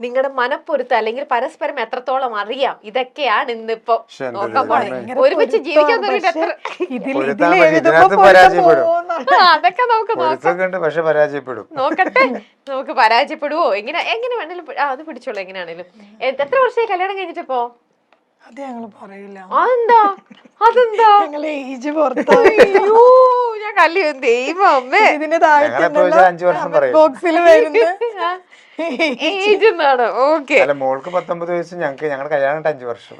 നിങ്ങളുടെ മനപ്പൊരുത്തം അല്ലെങ്കിൽ പരസ്പരം എത്രത്തോളം അറിയാം, ഇതൊക്കെയാണ് ഇന്നിപ്പോ നോക്കാൻ പോണേ. ഒരുമിച്ച് ജീവിക്കാൻ തുടങ്ങിയിട്ട് എത്ര അതൊക്കെ നമുക്ക് നോക്കട്ടെ. നമുക്ക് പരാജയപ്പെടുവോ എങ്ങനെ വേണേലും അത് പിടിച്ചോളൂ. എങ്ങനെയാണേലും എത്ര വർഷമായി കല്യാണം കഴിഞ്ഞിട്ടിപ്പോ? അത് ഞങ്ങള് പറയില്ല. അതെന്താ ഞാൻ കല്യാണം ദൈവമേ ഇതിന് താഴെ ബോക്സിൽ വരുന്ന ഏജ് എന്നാണ്. ഓക്കെ, മോൾക്ക് 19 വയസ്സ്, ഞങ്ങൾക്ക് ഞങ്ങളുടെ കല്യാണം 5 വർഷം.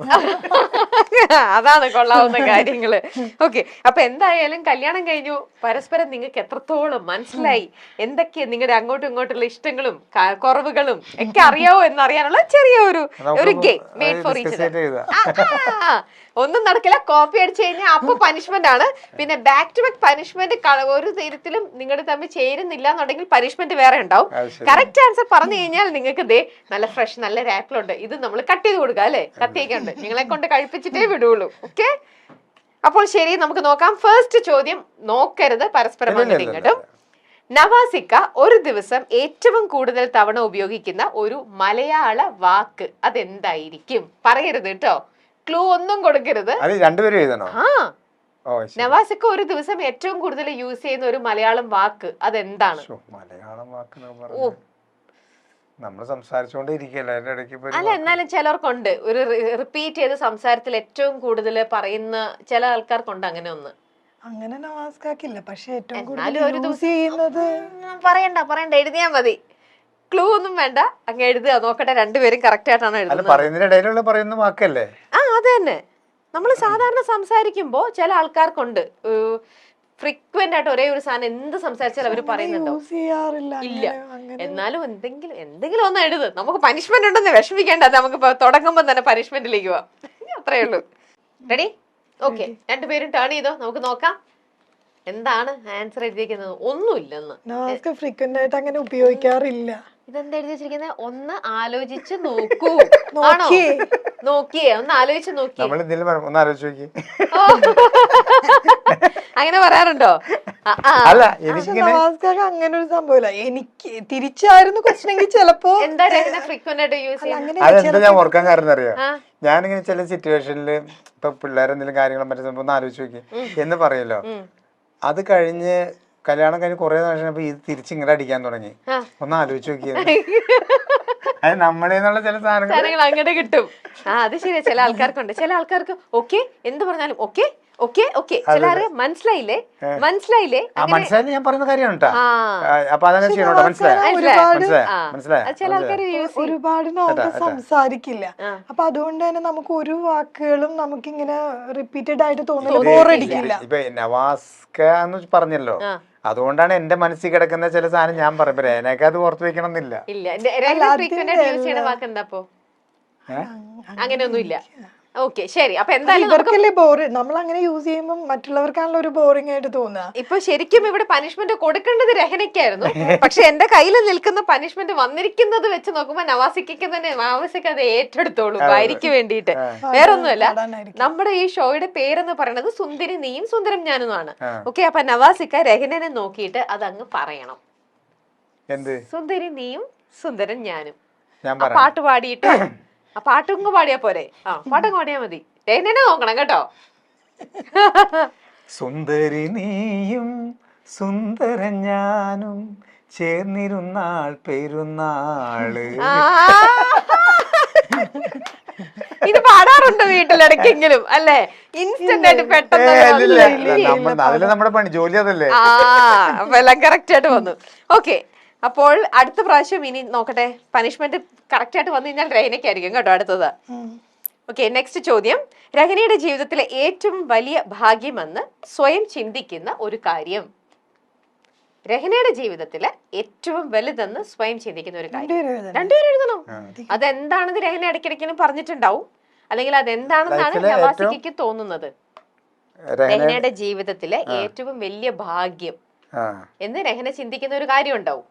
അതാണ് കൊള്ളാവുന്ന കാര്യങ്ങള്. ഓക്കെ, അപ്പൊ എന്തായാലും കല്യാണം കഴിഞ്ഞു, പരസ്പരം നിങ്ങൾക്ക് എത്രത്തോളം മനസ്സിലായി, എന്തൊക്കെയാ നിങ്ങളുടെ അങ്ങോട്ടും ഇങ്ങോട്ടുള്ള ഇഷ്ടങ്ങളും കുറവുകളും ഒക്കെ അറിയാവോ എന്നറിയാനുള്ള ചെറിയ ഒരു game made for each other. ഒന്നും നടക്കില്ല, കോപ്പി അടിച്ചു കഴിഞ്ഞാൽ അപ്പൊ പനിഷ്മെന്റ് ആണ്. പിന്നെ ബാക്ക് ടു ബാക്ക് പനിഷ്മെന്റ് ഒരു തരത്തിലും നിങ്ങൾ തമ്മിൽ ചേരുന്നില്ല എന്നുണ്ടെങ്കിൽ പനിഷ്മെന്റ് വേറെ ഉണ്ടാവും. കറക്റ്റ് ആൻസർ പറഞ്ഞു കഴിഞ്ഞാൽ നിങ്ങൾക്ക് ദേ നല്ല ഫ്രഷ് നല്ല രാപ്പിളുണ്ട്, ഇത് നമ്മൾ കട്ട് ചെയ്ത് കൊടുക്കുക അല്ലെ, കത്തിയൊക്കെ ഉണ്ട്, നിങ്ങളെ കൊണ്ട് കഴിപ്പിച്ചിട്ടേ വിടുള്ളൂ. ഓക്കെ, അപ്പോൾ ശരി, നമുക്ക് നോക്കാം. ഫസ്റ്റ് ചോദ്യം നോക്കരുത്, പരസ്പരം അങ്ങോട്ടും ഇങ്ങോട്ടും. നവാസിക്ക ഒരു ദിവസം ഏറ്റവും കൂടുതൽ തവണ ഉപയോഗിക്കുന്ന ഒരു മലയാള വാക്ക് അതെന്തായിരിക്കും? പറയരുത് കേട്ടോ, ക്ലൂ ഒന്നും കൊടുക്കരുത്. നവാസിക്ക ഒരു ദിവസം ഏറ്റവും കൂടുതൽ യൂസ് ചെയ്യുന്ന ഒരു മലയാളം വാക്ക് അതെന്താണ്? മലയാളം വാക്ക് നമ്മൾ സംസാരിച്ചോണ്ടിരിക്കല്ലേ അതിന്റെ ഇടയ്ക്ക്. അല്ല, എന്നാലും ചിലർക്കുണ്ട് ഒരു റിപ്പീറ്റ് ചെയ്ത് സംസാരത്തിൽ ഏറ്റവും കൂടുതൽ പറയുന്ന ചില ആൾക്കാർക്കുണ്ട് അങ്ങനെ ഒന്ന്. അങ്ങനെ നവാസ്കാക്കില്ല, പക്ഷെ ഏറ്റവും കൂടുതൽ യൂസ് ചെയ്യുന്നത് പറയണ്ട എഴുതിയാ മതി. ക്ലൂ ഒന്നും വേണ്ട, അങ്ങ് എഴുതുക. നോക്കട്ടെ രണ്ടുപേരും കറക്റ്റ് ആയിട്ടാണ് എഴുതുന്നത്. വാക്കല്ലേ? അത് തന്നെ. നമ്മൾ സാധാരണ സംസാരിക്കുമ്പോ ചില ആൾക്കാർക്കുണ്ട് ഫ്രീക്വന്റ് ആയിട്ട് ഒരേ ഒരു സാധനം എന്ത് സംസാരിച്ചാലും അവര് പറയുന്നുണ്ടോ? ഇല്ല. എന്നാലും എന്തെങ്കിലും ഒന്ന് എഴുത്. നമുക്ക് പനിഷ്മെന്റ് ഉണ്ടെന്ന് വിഷമിക്കേണ്ട, നമുക്ക് തുടങ്ങുമ്പോ തന്നെ പനിഷ്മെന്റിലേക്ക് പോവാം. അത്രേ ഉള്ളൂ. റെഡി? ഓക്കെ, രണ്ടുപേരും ടേൺ ചെയ്തോ, നമുക്ക് നോക്കാം എന്താണ് ആൻസർ എഴുതിയിരിക്കുന്നത്. ഒന്നുമില്ലെന്ന് ഫ്രീക്വന്റ് ആയിട്ട് അങ്ങനെ ഉപയോഗിക്കാറില്ല. ഇതെന്താ എഴുതി വെച്ചിരിക്കുന്നത്? ഒന്ന് ആലോചിച്ച് നോക്കൂ. ആണോ? നോക്കിയേ, ഒന്ന് ആലോചിച്ച് നോക്കി. അങ്ങനെ പറയാറുണ്ടോ? അങ്ങനെ ഒരു സംഭവമില്ല. എനിക്ക് തിരിച്ചായിരുന്നു ക്വസ്റ്റനെങ്കിൽ ചിലപ്പോ എന്താ ഫ്രീക്വന്റ് ആയിട്ട് യൂസ് ചെയ്യാൻ? അതെന്താ ഞാൻ ഓർക്കാൻ കാരണം അറിയാം, ഞാനിങ്ങനെ ചില സിറ്റുവേഷനിൽ ഇപ്പൊ പിള്ളേരെന്തെങ്കിലും കാര്യങ്ങളും മറ്റേ ഒന്ന് ആലോചിച്ച് നോക്കി എന്ന് പറയല്ലോ, അത് കഴിഞ്ഞ് കല്യാണം കഴിഞ്ഞ് കുറെ നാൾ ഇത് തിരിച്ചിങ്ങനെ അടിക്കാൻ തുടങ്ങി. ഒന്ന് ആലോചിച്ച് നോക്കിയത് അത് നമ്മുടേന്നുള്ള ചില സാധനങ്ങൾ അങ്ങനെ കിട്ടും. അത് ശരിയാ, ചില ആൾക്കാർക്കുണ്ട്. ചില ആൾക്കാർക്ക് ഓക്കെ എന്ത് പറഞ്ഞാലും ഓക്കെ ഓക്കെ ഓക്കെ. ചിലർ മനസ്സിലായില്ലേ ഞാൻ പറയുന്ന കാര്യമാണ് കേട്ടോ. അപ്പൊ അതങ്ങനെ ചെയ്യണോട്ടോ, ചില ആൾക്കാർ ഒരുപാട് സംസാരിക്കില്ല. അപ്പൊ അതുകൊണ്ട് തന്നെ നമുക്ക് ഒരു വാക്കുകളും നമുക്കിങ്ങനെ റിപ്പീറ്റഡ് ആയിട്ട് തോന്നുന്നു, ബോറടിക്കില്ല. ഇപ്പൊ നവാസ്ക എന്ന് പറഞ്ഞല്ലോ, അതുകൊണ്ടാണ് എന്റെ മനസ്സിൽ കിടക്കുന്ന ചില സാധനം ഞാൻ പറയുമ്പോ രേനക്ക് അത് ഓർത്ത് വെക്കണം എന്നില്ല. അങ്ങനെയൊന്നും ഇല്ല. ഓക്കെ, ശരി. അപ്പൊ എന്തായാലും നമ്മൾ അങ്ങനെ യൂസ് ചെയ്യുമ്പോൾ മറ്റുള്ളവർക്കാണല്ലോ ഒരു ബോറിംഗ് ആയിട്ട് തോന്നുക. ഇപ്പൊ ശരിക്കും ഇവിടെ പനിഷ്മെന്റ് കൊടുക്കേണ്ടത് രഹനയ്ക്കായിരുന്നു, പക്ഷെ എന്റെ കയ്യിൽ നിൽക്കുന്ന പനിഷ്മെന്റ് വന്നിരിക്കുന്നത് വെച്ച് നോക്കുമ്പോ നവാസിക്ക് തന്നെ നവാസിക്ക് അത് ഏറ്റെടുത്തോളൂ ഭാര്യയ്ക്ക് വേണ്ടിയിട്ട്. വേറൊന്നുമല്ല, നമ്മുടെ ഈ ഷോയുടെ പേരെന്ന് പറയുന്നത് സുന്ദരി നീയും സുന്ദരം ഞാനുമാണ്. ഓക്കെ, അപ്പൊ നവാസിക്ക രഹനനെ നോക്കിയിട്ട് അതങ്ങ് പറയണം. സുന്ദരി നീയും സുന്ദരൻ ഞാനും. പാട്ട് പാടിയിട്ട് ആ പാട്ടങ്ങ് പാടിയാ പോരെ? പാട്ടങ്ങ് പാടിയാ മതി. രഹനനെ നോക്കണം കേട്ടോ. സുന്ദരി നീയും സുന്ദരൻ ഞാനും ചേർന്നിരുന്നാൾ പെരുന്നാള്. ഇത് പാടാറുണ്ട് വീട്ടിലിടയ്ക്കെങ്കിലും അല്ലേ? ഇൻസ്റ്റന്റ് ആയിട്ട് പെട്ടെന്ന് നമ്മുടെ പണി ജോലി അതല്ലേ. അപ്പൊ എല്ലാം കറക്റ്റ് ആയിട്ട് വന്നു. ഓക്കെ, അപ്പോൾ അടുത്ത പ്രാവശ്യം ഇനി നോക്കട്ടെ, പനിഷ്മെന്റ് കറക്റ്റ് ആയിട്ട് വന്നു കഴിഞ്ഞാൽ രഹനയ്ക്കായിരിക്കും കേട്ടോ അടുത്തത്. ഓക്കെ, നെക്സ്റ്റ് ചോദ്യം. രഹനയുടെ ജീവിതത്തിലെ ഏറ്റവും വലിയ ഭാഗ്യമെന്ന് സ്വയം ചിന്തിക്കുന്ന ഒരു കാര്യം. രഹനയുടെ ജീവിതത്തിലെ ഏറ്റവും വലുതെന്ന് സ്വയം ചിന്തിക്കുന്ന ഒരു കാര്യം. രണ്ടുപേരും എഴുതണം. അതെന്താണെന്ന് രഹന ഇടയ്ക്കിടയ്ക്കും പറഞ്ഞിട്ടുണ്ടാവും, അല്ലെങ്കിൽ അതെന്താണെന്നാണ് നവാസിക്ക് തോന്നുന്നത്. രഹനയുടെ ജീവിതത്തിലെ ഏറ്റവും വലിയ ഭാഗ്യം എന്ന് രഹന ചിന്തിക്കുന്ന ഒരു കാര്യം ഉണ്ടാവും.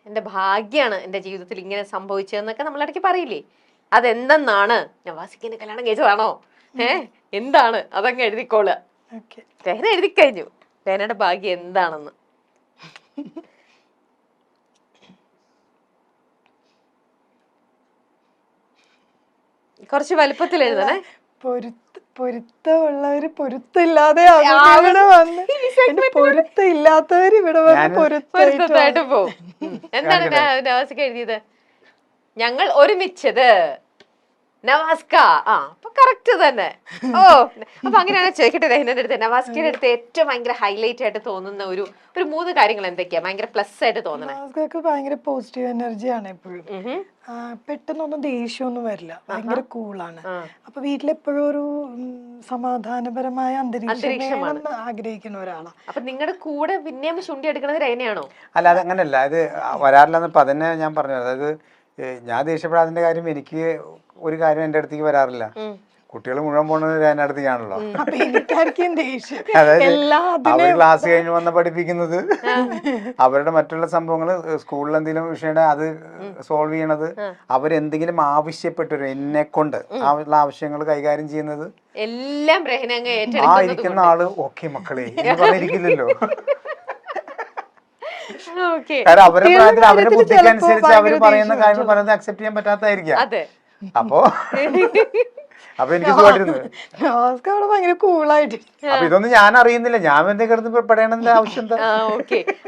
എന്റെ ഭാഗ്യാണ് എന്റെ ജീവിതത്തിൽ ഇങ്ങനെ സംഭവിച്ചതെന്നൊക്കെ നമ്മളിടയ്ക്ക് പറയില്ലേ, അതെന്തെന്നാണ്? നവാസിക്കിനെ കല്യാണം കഴിച്ചതാണോ? എന്താണ്? അതങ്ങ് എഴുതിക്കോളുക. രഹന എഴുതി കഴിഞ്ഞു രഹനയുടെ ഭാഗ്യം എന്താണെന്ന്. കുറച്ച് വലുപ്പത്തിൽ എഴുതണേ. പൊരുത്തമുള്ളവര് പൊരുത്തില്ലാതെ ഇവിടെ വന്ന് പൊരുത്തില്ലാത്തവര് ഇവിടെ വന്ന് പൊരുത്തമായിട്ട് പോവും. എന്താണ് നവാസിക്ക് എഴുതിയത്? ഞങ്ങൾ ഒരുമിച്ചത്. നവാസ്ക. ആ അപ്പൊ കറക്റ്റ് തന്നെ. ഓ അപ്പൊ അങ്ങനെയാണ്. ചോദിക്കട്ടെ രഹ്നയുടെ അടുത്ത്, നവാസ്കയുടെ അടുത്ത് ഏറ്റവും ഭയങ്കര ഹൈലൈറ്റ് ആയിട്ട് തോന്നുന്ന ഒരു 3 കാര്യങ്ങൾ എന്തൊക്കെയാ ഭയങ്കര പ്ലസ് ആയിട്ട് തോന്നണേ? നവാസ്കക്ക് ഭയങ്കര പോസിറ്റീവ് എനർജിയാണ് എപ്പോഴും. പെട്ടെന്നൊന്നും ദേഷ്യമൊന്നും വരില്ല, ഭയങ്കര കൂളാണ്. അപ്പൊ വീട്ടിലെപ്പോഴും ഒരു സമാധാനപരമായ അന്തരീക്ഷം വേണമെന്ന് ആഗ്രഹിക്കുന്ന ഒരാളാണ്. അപ്പൊ നിങ്ങളുടെ കൂടെ പിന്നെയും ചുണ്ടി എടുക്കുന്നത് രഹ്നയാണോ? അല്ല, അത് അങ്ങനെയല്ല, അത് വരാറില്ലെന്ന് ഇപ്പൊ അതന്നെ ഞാൻ പറഞ്ഞു. അതായത് ഞാൻ ദേഷ്യപ്പെടാതിന്റെ കാര്യം, എനിക്ക് ഒരു കാര്യം എന്റെ അടുത്തേക്ക് വരാറില്ല. കുട്ടികൾ മുഴുവൻ പോകുന്നത് എന്റെ അടുത്തേക്കാണല്ലോ. അതായത് അവർ ക്ലാസ് കഴിഞ്ഞ് വന്ന് പഠിപ്പിക്കുന്നത്, അവരുടെ മറ്റുള്ള സംഭവങ്ങള്, സ്കൂളിൽ എന്തെങ്കിലും വിഷയം അത് സോൾവ് ചെയ്യണത്, അവരെന്തെങ്കിലും ആവശ്യപ്പെട്ടു എന്നെ കൊണ്ട് ഉള്ള ആവശ്യങ്ങൾ കൈകാര്യം ചെയ്യുന്നത് എല്ലാം ആ ഇരിക്കുന്ന ആള് ഓക്കെ മക്കളെ എന്ന് പറഞ്ഞിരിക്കില്ലല്ലോ. കാരണം അവരുടെ പ്രായത്തിൽ അവരുടെ ബുദ്ധിക്ക് അനുസരിച്ച് അവര് പറയുന്ന കാര്യങ്ങൾ പറയുന്നത് അക്സെപ്റ്റ് ചെയ്യാൻ പറ്റാത്തതായിരിക്കാം. അപ്പൊ എനിക്ക് ഭയങ്കര കൂളായിട്ട്. അപ്പൊ ഇതൊന്നും ഞാൻ അറിയുന്നില്ല, ഞാൻ എന്തെങ്കിലും പെടേണ്ടതിന്റെ ആവശ്യം എന്താ?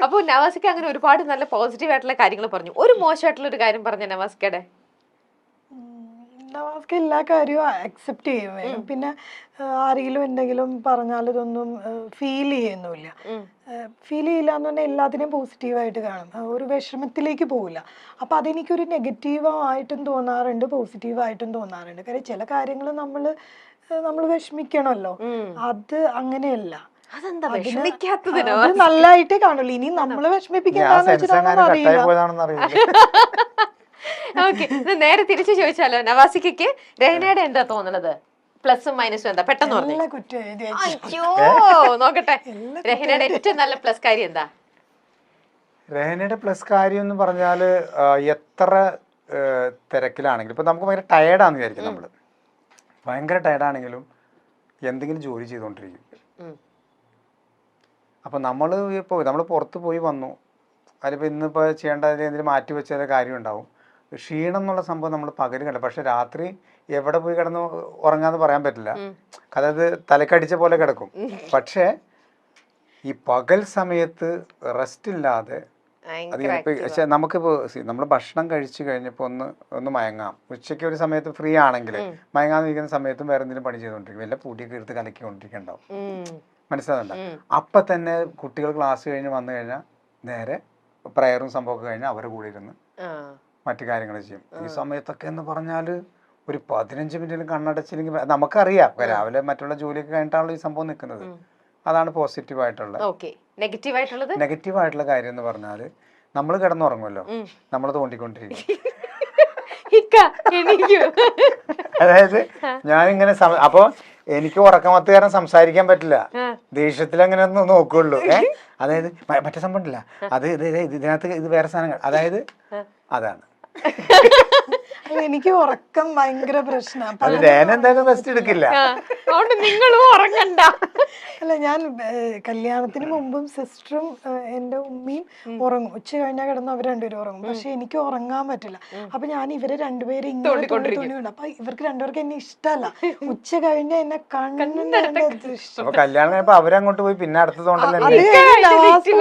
അപ്പൊ നവാസിക്ക അങ്ങനെ ഒരുപാട് നല്ല പോസിറ്റീവ് ആയിട്ടുള്ള കാര്യങ്ങൾ പറഞ്ഞു. ഒരു മോശമായിട്ടുള്ള ഒരു കാര്യം പറഞ്ഞ നവാസിക്കയുടെ? നവാസ്ക എല്ലാ കാര്യവും അക്സെപ്റ്റ് ചെയ്യും. പിന്നെ ആരെങ്കിലും എന്തെങ്കിലും പറഞ്ഞാൽ ഇതൊന്നും ഫീൽ ചെയ്യുന്നില്ല. ഫീൽ ചെയ്യില്ല എന്ന് പറഞ്ഞാൽ എല്ലാത്തിനെയും പോസിറ്റീവായിട്ട് കാണും, ഒരു വിഷമത്തിലേക്ക് പോവില്ല. അപ്പൊ അതെനിക്കൊരു നെഗറ്റീവായിട്ടും തോന്നാറുണ്ട്, പോസിറ്റീവായിട്ടും തോന്നാറുണ്ട്. കാര്യം ചില കാര്യങ്ങൾ നമ്മൾ വിഷമിക്കണമല്ലോ, അത് അങ്ങനെയല്ല. നല്ലതായിട്ടേ കാണുള്ളൂ. ഇനി നമ്മള് വിഷമിപ്പിക്കാന്ന് വെച്ചിട്ടാണെന്ന് അറിയില്ല. ഓക്കെ, നേരെ തിരിച്ചു ചോദിച്ചാലോ, നവാസിക്കയ്ക്ക് രഹ്നയുടെ എന്താ തോന്നണത്? പ്ലസും മൈനസും എന്താ? പെട്ടെന്ന് പറഞ്ഞു. നോക്കട്ടെ, രഹ്നയുടെ ഏറ്റവും നല്ല പ്ലസ് കാര്യം എന്താ? രഹ്നയുടെ പ്ലസ് കാര്യം എന്ന് പറഞ്ഞാല് എത്ര തിരക്കിലാണെങ്കിലും, ഇപ്പൊ നമുക്ക് ഭയങ്കര ടയർഡാന്ന് വിചാരിക്കും, നമ്മള് ഭയങ്കര ടയർഡാണെങ്കിലും എന്തെങ്കിലും ജോലി ചെയ്തുകൊണ്ടിരിക്കും. അപ്പൊ നമ്മൾ പുറത്ത് പോയി വന്നു, അതിലിപ്പോൾ ഇന്നിപ്പോൾ ചെയ്യേണ്ട എന്തെങ്കിലും മാറ്റി വെച്ചാൽ കാര്യം ഉണ്ടാവും. ക്ഷീണം എന്നുള്ള സംഭവം നമ്മൾ പകല് കണ്ട, പക്ഷെ രാത്രി എവിടെ പോയി കിടന്ന് ഉറങ്ങാന്ന് പറയാൻ പറ്റില്ല. അതായത് തലക്കടിച്ച പോലെ കിടക്കും. പക്ഷെ ഈ പകൽ സമയത്ത് റെസ്റ്റ് ഇല്ലാതെ പക്ഷെ നമുക്കിപ്പോൾ നമ്മൾ ഭക്ഷണം കഴിച്ചു കഴിഞ്ഞപ്പോൾ ഒന്ന് മയങ്ങാം. ഉച്ചയ്ക്ക് ഒരു സമയത്ത് ഫ്രീ ആണെങ്കിൽ മയങ്ങാന്നിരിക്കുന്ന സമയത്തും വേറെ എന്തെങ്കിലും പണി ചെയ്തുകൊണ്ടിരിക്കും, വല്ല പൂട്ടിയൊക്കെ എടുത്ത് കലക്കിക്കൊണ്ടിരിക്കണ്ടാവും. മനസ്സിലാവുന്നുണ്ടോ? അപ്പൊ തന്നെ കുട്ടികൾ ക്ലാസ് കഴിഞ്ഞ് വന്നു കഴിഞ്ഞാൽ നേരെ പ്രയറും സംഭവമൊക്കെ കഴിഞ്ഞാൽ അവരുടെ കൂടെ ഇരുന്ന് മറ്റു കാര്യങ്ങൾ ചെയ്യും. ഈ സമയത്തൊക്കെ എന്ന് പറഞ്ഞാൽ ഒരു 15 മിനിറ്റിലും കണ്ണടച്ചില്ലെങ്കിൽ നമുക്കറിയാം രാവിലെ മറ്റുള്ള ജോലിയൊക്കെ കഴിഞ്ഞിട്ടാണല്ലോ ഈ സംഭവം നിൽക്കുന്നത്. അതാണ് പോസിറ്റീവ് ആയിട്ടുള്ള. നെഗറ്റീവ് ആയിട്ടുള്ള കാര്യം എന്ന് പറഞ്ഞാൽ നമ്മൾ കിടന്നുറങ്ങുമല്ലോ, നമ്മൾ തോണ്ടിക്കൊണ്ടിരിക്കും. അതായത് ഞാനിങ്ങനെ അപ്പൊ എനിക്ക് ഉറക്കമത്ത് കാരണം സംസാരിക്കാൻ പറ്റില്ല, ദേഷ്യത്തിൽ അങ്ങനെ ഒന്ന് നോക്കുള്ളൂ. അതായത് മറ്റേ സംഭവം ഉണ്ടല്ല, അത് ഇതിനകത്ത് ഇത് വേറെ സാധനങ്ങൾ, അതായത് അതാണ്. എനിക്ക് ഉറക്കം ഭയങ്കര പ്രശ്നമാണ്. എന്തായാലും റെസ്റ്റ് എടുക്കില്ല. അല്ല, ഞാൻ കല്യാണത്തിന് മുമ്പും സിസ്റ്ററും എന്റെ ഉമ്മയും ഉറങ്ങും. ഉച്ച കഴിഞ്ഞാൽ കിടന്ന് അവർ രണ്ടുപേരും ഉറങ്ങും. പക്ഷെ എനിക്ക് ഉറങ്ങാൻ പറ്റില്ല. അപ്പൊ ഞാൻ ഇവരെ രണ്ടുപേരും ഇങ്ങനെ തുണിയുണ്ട്. അപ്പൊ ഇവർക്ക് രണ്ടുപേർക്ക് എന്നെ ഇഷ്ടമല്ല. ഉച്ച കഴിഞ്ഞാൽ എന്നെ കല്യാണം അവരങ്ങോട്ട് പോയി, പിന്നെ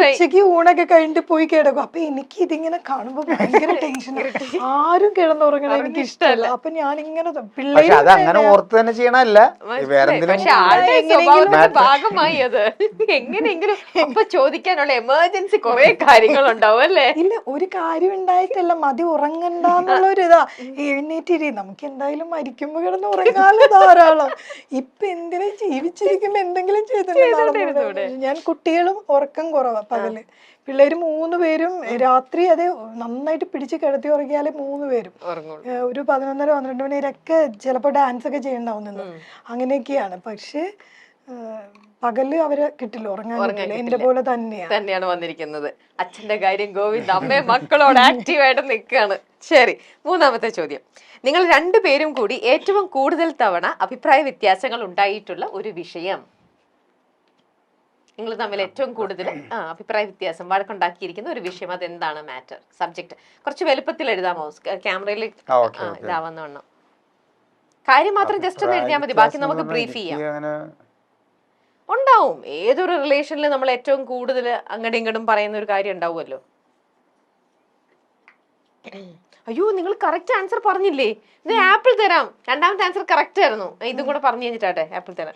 ഉച്ചക്ക് ഊണൊക്കെ കഴിഞ്ഞിട്ട് പോയി കിടക്കും. അപ്പൊ എനിക്ക് ഇതിങ്ങനെ കാണുമ്പോ ഭയങ്കര ടെൻഷൻ. ആരും കിടന്നുറങ്ങണ എനിക്ക് ഇഷ്ടമല്ല. അപ്പൊ ഞാനിങ്ങനെ അത് അങ്ങനെ ഓർത്ത് തന്നെ ചെയ്യണല്ല, വേറെ ഭാഗമായി അത് എങ്ങനെയെങ്കിലും ചോദിക്കാനുള്ള എമർജൻസി കുറെ കാര്യങ്ങളുണ്ടാവും അല്ലേ? ഇല്ല, ഒരു കാര്യം ഉണ്ടായിട്ടല്ല, മതി ഉറങ്ങണ്ടെന്നുള്ളൊരു ഇതാ. എഴുന്നേറ്റിരി, നമുക്ക് എന്തായാലും മരിക്കുമ്പോ കിടന്ന് ഉറങ്ങാലോ ധാരാളം. ഇപ്പൊ എന്തിനാ ജീവിച്ചിരിക്കുമ്പോ എന്തെങ്കിലും ചെയ്തിട്ടുണ്ടോ? ഞാൻ കുട്ടികളും ഉറക്കം കുറവാ പകല്. പിള്ളേര് 3 പേരും രാത്രി അത് നന്നായിട്ട് പിടിച്ച് കിടത്തി ഉറങ്ങിയാലേ 3 പേരും ഒരു 11:30-12 മണി വരെയൊക്കെ ചിലപ്പോ ഡാൻസ് ഒക്കെ ചെയ്യണ്ടാവും നിന്ന്, അങ്ങനെയൊക്കെയാണ്. പക്ഷെ പകല് അവരെ കിട്ടില്ല, ഉറങ്ങാൻ. എന്റെ പോലെ തന്നെയാണ് വന്നിരിക്കുന്നത്. അച്ഛന്റെ കാര്യം ഗോവിന്ദ്, അമ്മയും മക്കളോട് ആക്റ്റീവായിട്ട് നിൽക്കുകയാണ്. ശരി, 3ാമത്തെ ചോദ്യം. നിങ്ങൾ 2 പേരും കൂടി ഏറ്റവും കൂടുതൽ തവണ അഭിപ്രായ വ്യത്യാസങ്ങൾ ഉണ്ടായിട്ടുള്ള ഒരു വിഷയം. നിങ്ങൾ തമ്മിൽ ഏറ്റവും കൂടുതൽ അഭിപ്രായ വ്യത്യാസം വഴക്കുണ്ടാക്കിയിരിക്കുന്ന ഒരു വിഷയം, അതെന്താണ്? മാറ്റർ, സബ്ജക്ട് കുറച്ച് വലുപ്പത്തിൽ എഴുതാമോ? ക്യാമറയിൽ ഇതാവുന്ന വണ്ണം. കാര്യം മാത്രം ജസ്റ്റ് ഒന്ന് എഴുതിയാൽ മതി, ബാക്കി നമുക്ക് ബ്രീഫ് ചെയ്യാം. അങ്ങനെ ഉണ്ടാവും, ഏതൊരു റിലേഷനിൽ നമ്മൾ ഏറ്റവും കൂടുതൽ അങ്ങടും ഇങ്ങടും പറയുന്ന ഒരു കാര്യം ഉണ്ടാവുമല്ലോ. അയ്യോ, നിങ്ങൾ കറക്റ്റ് ആൻസർ പറഞ്ഞില്ലേ? ഇത് ആപ്പിൾ തരാം. രണ്ടാമത്തെ ആൻസർ കറക്റ്റ് ആയിരുന്നു. ഇതും കൂടെ പറഞ്ഞു കഴിഞ്ഞിട്ടാട്ടെ ആപ്പിൾ തരാം.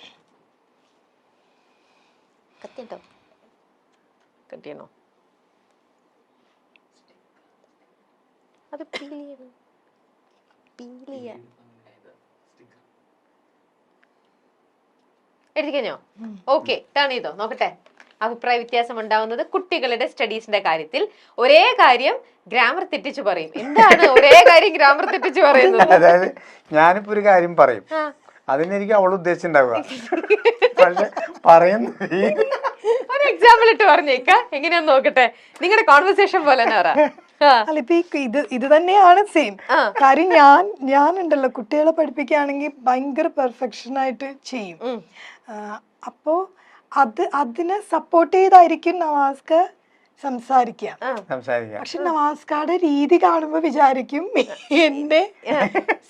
കത്തിട്ടോ, കത്തിയണോ? അത് എഴുതി കഴിഞ്ഞോ? ഓക്കെ, ടേൺ ചെയ്തോ, നോക്കട്ടെ. അഭിപ്രായ വ്യത്യാസം ഉണ്ടാവുന്നത് കുട്ടികളുടെ സ്റ്റഡീസിന്റെ കാര്യത്തിൽ. ഒരേ കാര്യം ഗ്രാമർ തെറ്റിച്ച് പറയും. എന്താണ് ഒരേ കാര്യം ഗ്രാമർ തെറ്റിച്ച് പറയുന്നത്? അതായത് ഞാനിപ്പോ ഒരു കാര്യം പറയും, അതിനെനിക്ക് അവൾ ഉദ്ദേശിച്ചിട്ടുണ്ടാവുക, പക്ഷെ പറയുന്ന ഒരു എക്സാമ്പിൾ ഇട്ട് പറഞ്ഞേക്ക, എങ്ങനെയാന്ന് നോക്കട്ടെ. നിങ്ങളുടെ കോൺവെർസേഷൻ പോലെ തന്നെ പറ. അല്ല, ഇപ്പൊ ഇത് തന്നെയാണ് സെയിം കാര്യം. ഞാനുണ്ടല്ലോ കുട്ടികളെ പഠിപ്പിക്കുകയാണെങ്കിൽ ഭയങ്കര പെർഫെക്ഷൻ ആയിട്ട് ചെയ്യും. അപ്പോ അതിനെ സപ്പോർട്ട് ചെയ്തായിരിക്കും നവാസ്ക സംസാരിക്കുക. പക്ഷെ നവാസ്കയുടെ രീതി കാണുമ്പോ വിചാരിക്കും എന്നെ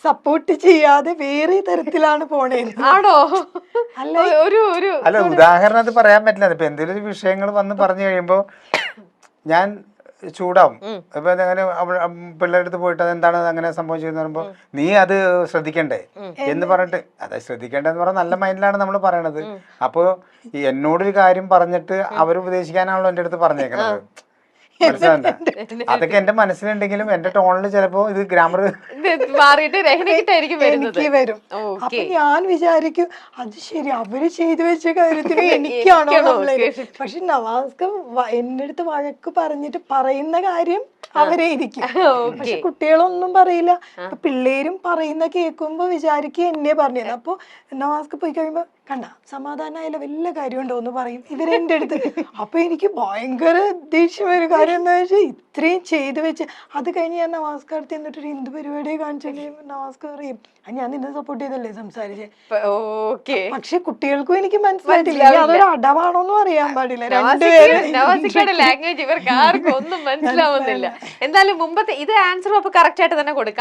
സപ്പോർട്ട് ചെയ്യാതെ വേറെ തരത്തിലാണ് പോണേന്ന്. ആണോ? അല്ല, ഉദാഹരണം അത് പറയാൻ പറ്റില്ല. ഇപ്പൊ എന്തെങ്കിലും വിഷയങ്ങൾ വന്ന് പറഞ്ഞു കഴിയുമ്പോ ഞാൻ ചൂടാവും. ഇപ്പൊ അങ്ങനെ പിള്ളേരുടെ അടുത്ത് പോയിട്ട് അതെന്താണ് അങ്ങനെ സംഭവിച്ചതെന്ന് പറയുമ്പോ നീ അത് ശ്രദ്ധിക്കണ്ടേ എന്ന് പറഞ്ഞിട്ട്, അതെ ശ്രദ്ധിക്കേണ്ടതെന്ന് പറഞ്ഞാൽ നല്ല മൈൻഡിലാണ് നമ്മൾ പറയണത്. അപ്പൊ എന്നോടൊരു കാര്യം പറഞ്ഞിട്ട് അവർ ഉപദേശിക്കാനാണല്ലോ എന്റെ അടുത്ത് പറഞ്ഞേക്കണത്. മനസ്സിലാണ്ട? അതൊക്കെ എന്റെ മനസ്സിലുണ്ടെങ്കിലും എന്റെ ടോണിൽ ചിലപ്പോ ഇത് ഗ്രാമർ മാറിയിട്ട് രഹനയ്ക്കിട്ടായിരിക്കും എനിക്ക് വരും. അപ്പൊ ഞാൻ വിചാരിക്കും അത് ശരി, അവര് ചെയ്തു വെച്ച കാര്യത്തിന് എനിക്കാണോ കംപ്ലൈന്റ്. പക്ഷെ നവാസ്ക എന്റെ അടുത്ത് വഴക്ക് പറഞ്ഞിട്ട് പറയുന്ന കാര്യം അവരെ ഇരിക്കും. പക്ഷെ കുട്ടികളൊന്നും പറയില്ല. പിള്ളേരും പറയുന്ന കേൾക്കുമ്പോ വിചാരിക്കും എന്നെ പറഞ്ഞത്. അപ്പൊ നവാസ്ക പോയി കഴിയുമ്പോ കണ്ട സമാധാനമായില്ല, വല്ല കാര്യം ഉണ്ടോ എന്ന് പറയും ഇവരെന്റെ അടുത്ത്. അപ്പൊ എനിക്ക് ഭയങ്കര ദേഷ്യം ഒരു കാര്യം എന്താ വെച്ചാൽ ഇത്രയും ചെയ്തു വെച്ച് അത് കഴിഞ്ഞ് ഞാൻ നവാസ്ക അടുത്ത് എന്നിട്ട് ഒരു ഹിന്ദു പരിപാടിയെ കാണിച്ചു നവാസ്ക പറയും ഞാൻ നിന്നെ സപ്പോർട്ട് ചെയ്തല്ലേ സംസാരിച്ചേ. പക്ഷെ കുട്ടികൾക്കും എനിക്ക് മനസ്സിലായിട്ടില്ല അതൊരു അടവാണോന്നും അറിയാൻ പാടില്ല. ലാംഗ്വേജ് ഇവർക്ക് ആർക്കും ഒന്നും മനസ്സിലാവുന്നില്ല. എന്തായാലും മുമ്പത്തെ ഇത് ആൻസറും അപ്പൊ കറക്റ്റ് ആയിട്ട് തന്നെ കൊടുക്കാം.